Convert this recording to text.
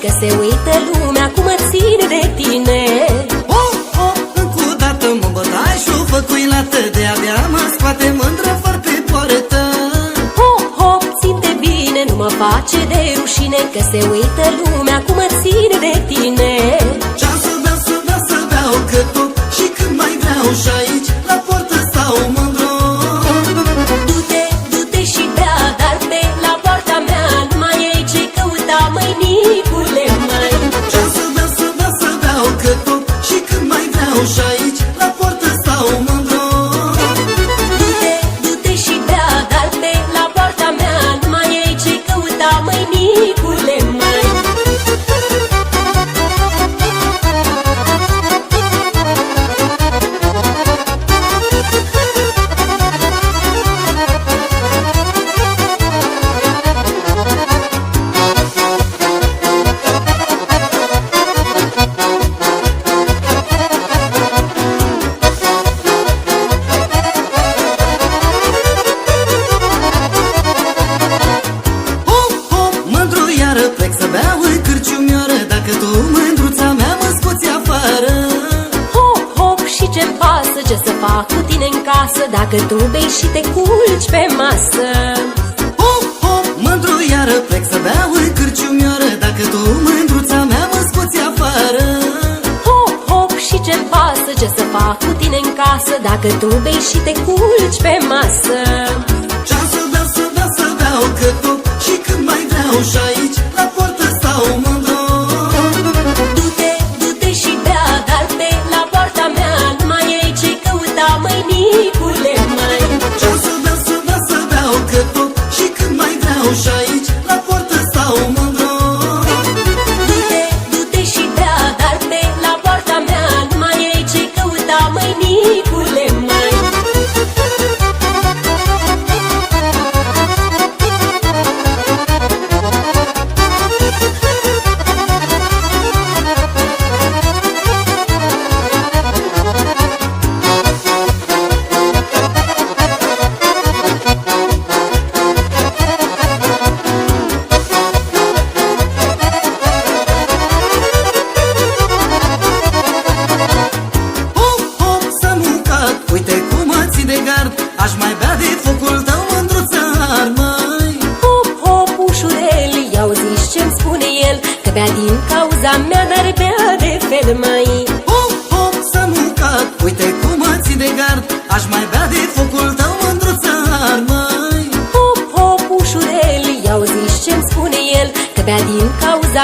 că se uită lumea cum mă țin de tine. Hop, hop, încă o dată mă bătai și-o făcui lată, de-abia mă scoate mândră foarte poartă. Hop, hop, țin-te bine, nu mă face de rușine, că se uită lumea cum mă țin de tine. Ce-am să beau, să beau, să beau, că tot și când mai vreau și aici la poartă stau mândru. Du-te, du-te și bea, dar pe la poarta mea nu mai e ce căuta, măi, Nicule, măi. Ce-am să beau, să beau, să beau, că tot și când mai vreau și aici la poartă stau mândru. Du-te, du-te și bea, dar pe la poarta mea nu mai e ce căuta, măi, Nicule, măi. Hop, hop, mândru iară plec să beau în cârciumioară, dacă tu, mândruța mea, mă scoți afară. Hop, hop, și ce-mi pasă ce să fac cu tine în casă, dacă tu bei și te culci pe masă. Hop, hop, mândru iară plec să beau în cârciumioară, dacă tu, mândruța mea, mă scoți afară. Hop, hop, și ce-mi pasă ce să fac cu tine în casă, dacă tu bei și te culci pe masă. Ce-am să beau, să beau, să beau, că tot și când mai vreau și aici la poartă stau mândru. Du-te, du-te și bea, dar pe la poarta mea nu mai e ce căuta, măi, Nicule, măi. Ce-am să beau, să beau, să beau, că tot și când mai vreau și aici la poartă stau mândru. Du-te, du-te și bea, dar pe la poarta mea nu mai e ce căuta, măi, Nicule, măi. Hop, hop, s-a muncat, uite cum mă ții de gard, aș mai bea de focul tău, mândruță, măi. Hop, hop, ușurel, i-au zis ce-mi spune el, că bea din cauza mea, dar bea de fel, măi. Hop, hop, s-a muncat, uite cum mă ții de gard, aș mai bea de focul tău, mândruță, măi. Hop, hop, ușurel, i-au zis ce-mi spune el, că bea din cauza